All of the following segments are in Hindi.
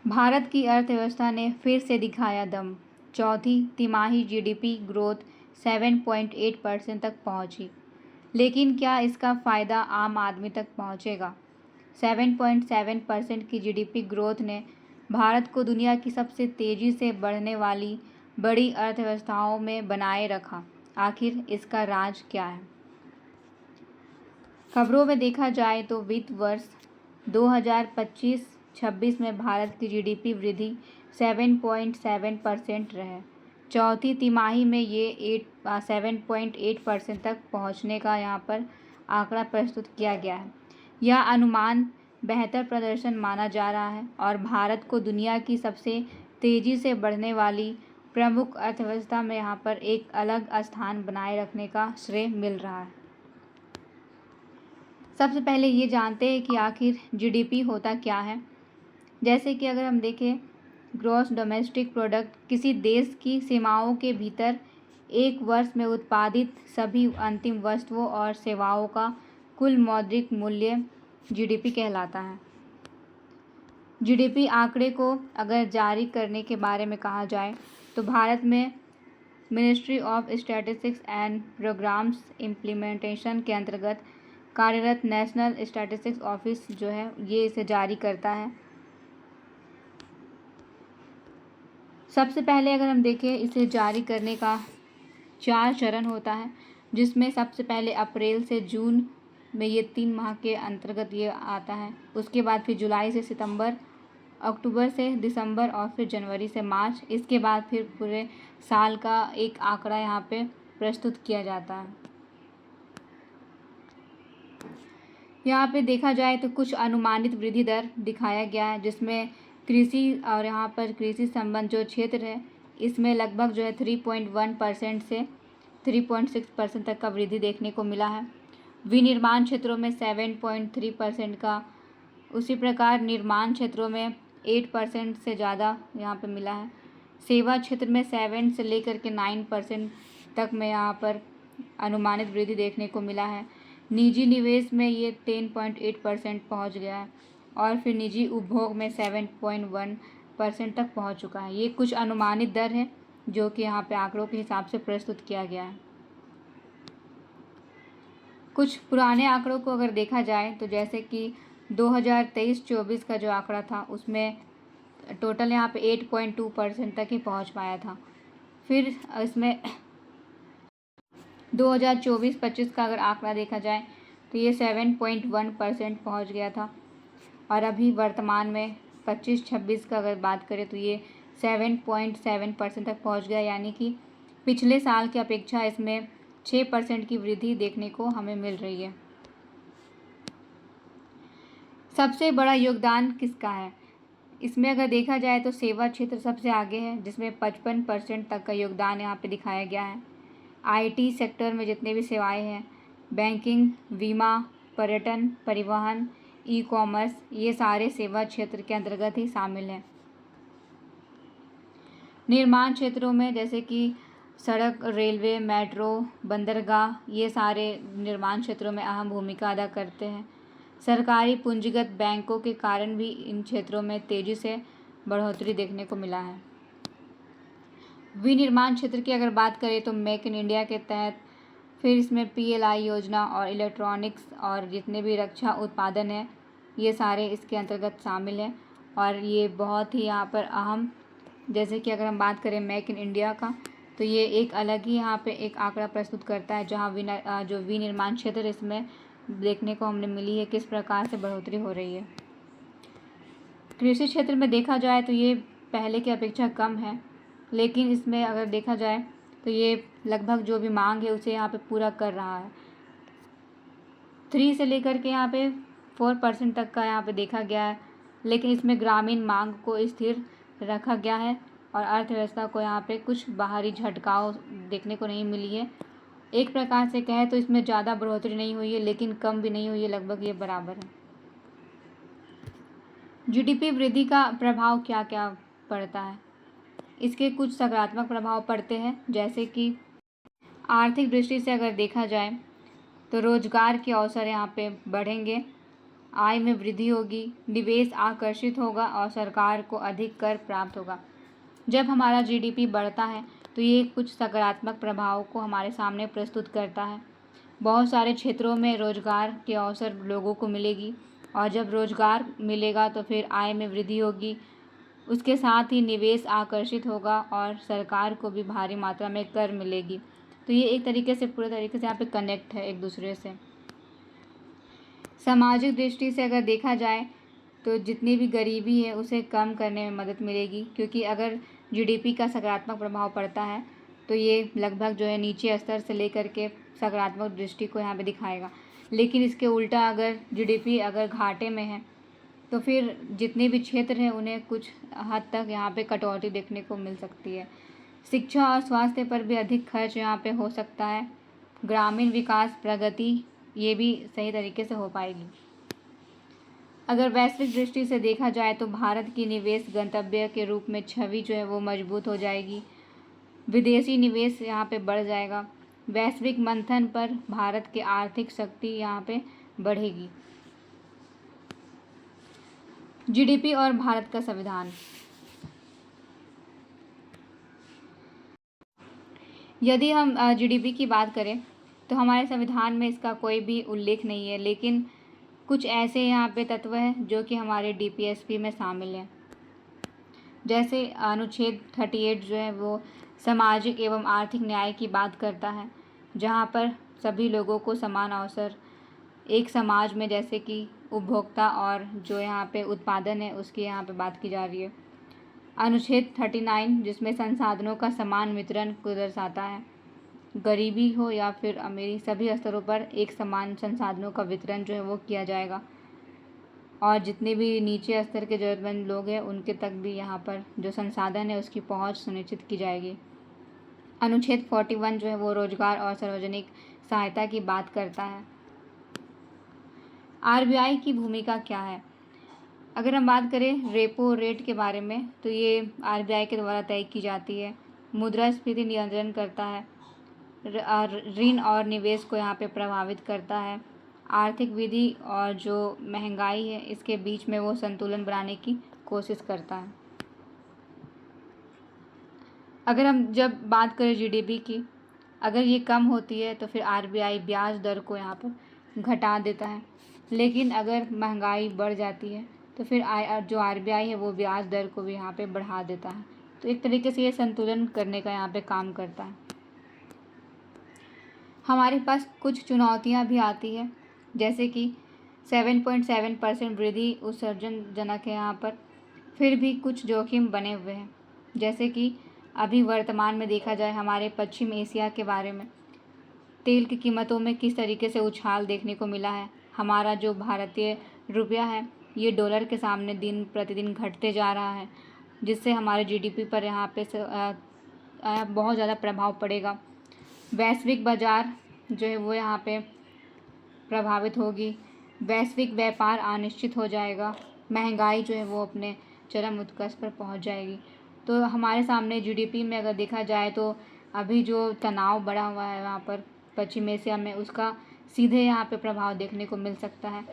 भारत की अर्थव्यवस्था ने फिर से दिखाया दम। चौथी तिमाही जीडीपी ग्रोथ 7.8% तक पहुंची, लेकिन क्या इसका फ़ायदा आम आदमी तक पहुंचेगा? 7.7% की जीडीपी ग्रोथ ने भारत को दुनिया की सबसे तेज़ी से बढ़ने वाली बड़ी अर्थव्यवस्थाओं में बनाए रखा। आखिर इसका राज क्या है? खबरों में देखा जाए तो वित्त वर्ष 2025-26 में भारत की जीडीपी वृद्धि 7.7% रहे। चौथी तिमाही में ये 7.8% तक पहुंचने का यहाँ पर आंकड़ा प्रस्तुत किया गया है। यह अनुमान बेहतर प्रदर्शन माना जा रहा है और भारत को दुनिया की सबसे तेज़ी से बढ़ने वाली प्रमुख अर्थव्यवस्था में यहाँ पर एक अलग स्थान बनाए रखने का श्रेय मिल रहा है। सबसे पहले ये जानते हैं कि आखिर जीडीपी होता क्या है। जैसे कि अगर हम देखें, ग्रॉस डोमेस्टिक प्रोडक्ट किसी देश की सीमाओं के भीतर एक वर्ष में उत्पादित सभी अंतिम वस्तुओं और सेवाओं का कुल मौद्रिक मूल्य जीडीपी कहलाता है। जीडीपी आंकड़े को अगर जारी करने के बारे में कहा जाए तो भारत में ministry of statistics and programmes implementation के अंतर्गत कार्यरत नेशनल स्टैटिस्टिक्स ऑफिस जो है ये इसे जारी करता है। सबसे पहले अगर हम देखें, इसे जारी करने का 4 चरण होता है, जिसमें सबसे पहले अप्रैल से जून में ये 3 माह के अंतर्गत ये आता है। उसके बाद फिर जुलाई से सितंबर, अक्टूबर से दिसंबर और फिर जनवरी से मार्च। इसके बाद फिर पूरे साल का एक आंकड़ा यहाँ पे प्रस्तुत किया जाता है। यहाँ पे देखा जाए तो कुछ अनुमानित वृद्धि दर दिखाया गया है, जिसमें कृषि और यहाँ पर कृषि संबंध जो क्षेत्र है इसमें लगभग जो है 3.1% से 3.6% तक का वृद्धि देखने को मिला है। विनिर्माण क्षेत्रों में 7.3% का, उसी प्रकार निर्माण क्षेत्रों में 8% से ज़्यादा यहाँ पर मिला है। सेवा क्षेत्र में 7 से लेकर के 9% तक में यहाँ पर अनुमानित वृद्धि देखने को मिला है। निजी निवेश में ये 10.8% पहुँच गया है और फिर निजी उपभोग में 7.1% तक पहुँच चुका है। ये कुछ अनुमानित दर है जो कि यहाँ पे आंकड़ों के हिसाब से प्रस्तुत किया गया है। कुछ पुराने आंकड़ों को अगर देखा जाए तो जैसे कि 2023-24 का जो आंकड़ा था उसमें टोटल यहाँ पे 8.2% तक ही पहुँच पाया था। फिर इसमें 2024-25 का अगर आंकड़ा देखा जाए तो ये 7.1% पहुँच गया था और अभी वर्तमान में 25-26 का अगर बात करें तो ये 7.7% तक पहुँच गया, यानी कि पिछले साल की अपेक्षा इसमें 6% की वृद्धि देखने को हमें मिल रही है। सबसे बड़ा योगदान किसका है? इसमें अगर देखा जाए तो सेवा क्षेत्र सबसे आगे है, जिसमें 55% तक का योगदान यहाँ पे दिखाया गया है। आईटी सेक्टर में जितने भी सेवाएं हैं, बैंकिंग, बीमा, पर्यटन, परिवहन, ई कॉमर्स, ये सारे सेवा क्षेत्र के अंतर्गत ही शामिल हैं। निर्माण क्षेत्रों में जैसे कि सड़क, रेलवे, मेट्रो, बंदरगाह, ये सारे निर्माण क्षेत्रों में अहम भूमिका अदा करते हैं। सरकारी पूंजीगत बैंकों के कारण भी इन क्षेत्रों में तेज़ी से बढ़ोतरी देखने को मिला है। विनिर्माण क्षेत्र की अगर बात करें तो मेक इन इंडिया के तहत फिर इसमें पीएलआई योजना और इलेक्ट्रॉनिक्स और जितने भी रक्षा उत्पादन है ये सारे इसके अंतर्गत शामिल हैं और ये बहुत ही यहाँ पर अहम, जैसे कि अगर हम बात करें मेक इन इंडिया का तो ये एक अलग ही यहाँ पे एक आंकड़ा प्रस्तुत करता है, जहाँ जो विनिर्माण क्षेत्र इसमें देखने को हमने मिली है किस प्रकार से बढ़ोतरी हो रही है। कृषि क्षेत्र में देखा जाए तो ये पहले की अपेक्षा कम है, लेकिन इसमें अगर देखा जाए तो ये लगभग जो भी मांग है उसे यहाँ पे पूरा कर रहा है। 3 से लेकर के यहाँ पे 4% तक का यहाँ पे देखा गया है, लेकिन इसमें ग्रामीण मांग को स्थिर रखा गया है और अर्थव्यवस्था को यहाँ पे कुछ बाहरी झटकाव देखने को नहीं मिली है। एक प्रकार से कहें तो इसमें ज़्यादा बढ़ोतरी नहीं हुई है, लेकिन कम भी नहीं हुई है, लगभग ये बराबर है। जीडीपी वृद्धि का प्रभाव क्या क्या पड़ता है? इसके कुछ सकारात्मक प्रभाव पड़ते हैं, जैसे कि आर्थिक दृष्टि से अगर देखा जाए तो रोजगार के अवसर यहाँ पे बढ़ेंगे आय में वृद्धि होगी, निवेश आकर्षित होगा और सरकार को अधिक कर प्राप्त होगा। जब हमारा जीडीपी बढ़ता है तो ये कुछ सकारात्मक प्रभावों को हमारे सामने प्रस्तुत करता है। बहुत सारे क्षेत्रों में रोजगार के अवसर लोगों को मिलेगी और जब रोजगार मिलेगा तो फिर आय में वृद्धि होगी। उसके साथ ही निवेश आकर्षित होगा और सरकार को भी भारी मात्रा में कर मिलेगी। तो ये एक तरीके से पूरे तरीके से यहाँ पे कनेक्ट है एक दूसरे से। सामाजिक दृष्टि से अगर देखा जाए तो जितनी भी गरीबी है उसे कम करने में मदद मिलेगी, क्योंकि अगर जीडीपी का सकारात्मक प्रभाव पड़ता है तो ये लगभग जो है नीचे स्तर से लेकर के सकारात्मक दृष्टि को यहाँ पे दिखाएगा। लेकिन इसके उल्टा अगर जीडीपी अगर घाटे में है तो फिर जितने भी क्षेत्र हैं उन्हें कुछ हद तक यहाँ पे कटौती देखने को मिल सकती है। शिक्षा और स्वास्थ्य पर भी अधिक खर्च यहाँ पे हो सकता है। ग्रामीण विकास प्रगति ये भी सही तरीके से हो पाएगी। अगर वैश्विक दृष्टि से देखा जाए तो भारत की निवेश गंतव्य के रूप में छवि जो है वो मजबूत हो जाएगी। विदेशी निवेश यहाँ पे बढ़ जाएगा। वैश्विक मंथन पर भारत की आर्थिक शक्ति यहाँ पे बढ़ेगी। जीडीपी और भारत का संविधान। यदि हम जीडीपी की बात करें तो हमारे संविधान में इसका कोई भी उल्लेख नहीं है, लेकिन कुछ ऐसे यहाँ पे तत्व हैं जो कि हमारे डीपीएसपी में शामिल हैं। जैसे अनुच्छेद 38 जो है वो सामाजिक एवं आर्थिक न्याय की बात करता है, जहाँ पर सभी लोगों को समान अवसर एक समाज में, जैसे कि उपभोक्ता और जो यहाँ पे उत्पादन है उसकी यहाँ पे बात की जा रही है। अनुच्छेद 39 जिसमें संसाधनों का समान वितरण को दर्शाता है। गरीबी हो या फिर अमीरी, सभी स्तरों पर एक समान संसाधनों का वितरण जो है वो किया जाएगा और जितने भी नीचे स्तर के ज़रूरतमंद लोग हैं उनके तक भी यहाँ पर जो संसाधन है उसकी पहुँच सुनिश्चित की जाएगी। अनुच्छेद 41 जो है वो रोजगार और सार्वजनिक सहायता की बात करता है। आरबीआई की भूमिका क्या है? अगर हम बात करें रेपो रेट के बारे में तो ये आरबीआई के द्वारा तय की जाती है। मुद्रास्फीति नियंत्रण करता है, ऋण और निवेश को यहाँ पे प्रभावित करता है। आर्थिक विधि और जो महंगाई है इसके बीच में वो संतुलन बनाने की कोशिश करता है। अगर हम जब बात करें जीडीपी की, अगर ये कम होती है तो फिर आरबीआई ब्याज दर को यहाँ पर घटा देता है, लेकिन अगर महंगाई बढ़ जाती है तो फिर जो आरबीआई है वो ब्याज दर को भी यहाँ पे बढ़ा देता है। तो एक तरीके से ये संतुलन करने का यहाँ पे काम करता है। हमारे पास कुछ चुनौतियाँ भी आती है, जैसे कि 7.7% वृद्धि उत्सर्जनजनक है यहाँ पर, फिर भी कुछ जोखिम बने हुए हैं। जैसे कि अभी वर्तमान में देखा जाए हमारे पश्चिम एशिया के बारे में, तेल की कीमतों में किस तरीके से उछाल देखने को मिला है। हमारा जो भारतीय रुपया है ये डॉलर के सामने दिन प्रतिदिन घटते जा रहा है, जिससे हमारे जीडीपी पर यहाँ पे बहुत ज़्यादा प्रभाव पड़ेगा। वैश्विक बाजार जो है वो यहाँ पे प्रभावित होगी। वैश्विक व्यापार अनिश्चित हो जाएगा। महंगाई जो है वो अपने चरम उत्कर्ष पर पहुँच जाएगी। तो हमारे सामने जीडीपी में अगर देखा जाए तो अभी जो तनाव बढ़ा हुआ है वहाँ पर पश्चिम एशिया में, उसका सीधे यहाँ पे प्रभाव देखने को मिल सकता है।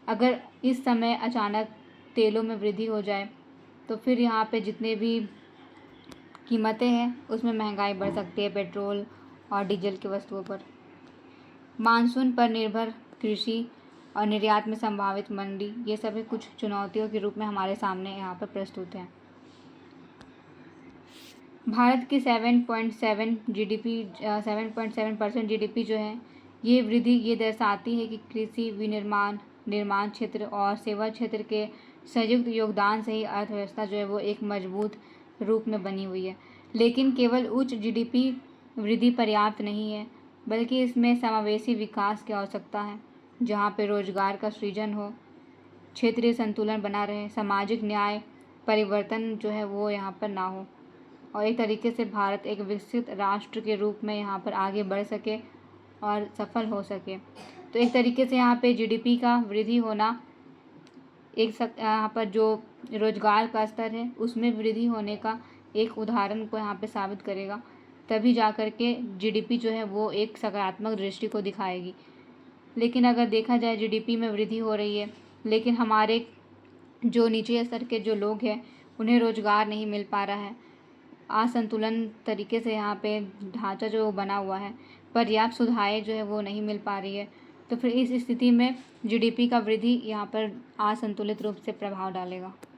अगर इस समय अचानक तेलों में वृद्धि हो जाए तो फिर यहाँ पे जितने भी कीमतें हैं उसमें महंगाई बढ़ सकती है, पेट्रोल और डीजल की वस्तुओं पर। मानसून पर निर्भर कृषि और निर्यात में संभावित मंदी, ये सभी कुछ चुनौतियों के रूप में हमारे सामने यहाँ पर प्रस्तुत हैं। भारत की 7.7% जीडीपी जो है ये वृद्धि ये दर्शाती है कि कृषि, विनिर्माण, निर्माण क्षेत्र और सेवा क्षेत्र के संयुक्त योगदान से ही अर्थव्यवस्था जो है वो एक मजबूत रूप में बनी हुई है। लेकिन केवल उच्च जीडीपी वृद्धि पर्याप्त नहीं है, बल्कि इसमें समावेशी विकास की आवश्यकता है, जहाँ पे रोजगार का सृजन हो, क्षेत्रीय संतुलन बना रहे, सामाजिक न्याय परिवर्तन जो है वो यहाँ पर ना हो और एक तरीके से भारत एक विकसित राष्ट्र के रूप में यहाँ पर आगे बढ़ सके और सफल हो सके। तो एक तरीके से यहाँ पे जीडीपी का वृद्धि होना यहाँ पर जो रोजगार का स्तर है उसमें वृद्धि होने का एक उदाहरण को यहाँ पे साबित करेगा, तभी जा कर के जीडीपी जो है वो एक सकारात्मक दृष्टि को दिखाएगी। लेकिन अगर देखा जाए जीडीपी में वृद्धि हो रही है लेकिन हमारे जो निचले स्तर के जो लोग हैं उन्हें रोज़गार नहीं मिल पा रहा है। असंतुलन तरीके से यहाँ पे ढांचा जो बना हुआ है, पर्याप्त सुविधाएँ जो है वो नहीं मिल पा रही है। तो फिर इस स्थिति में जीडीपी का वृद्धि यहाँ पर असंतुलित रूप से प्रभाव डालेगा।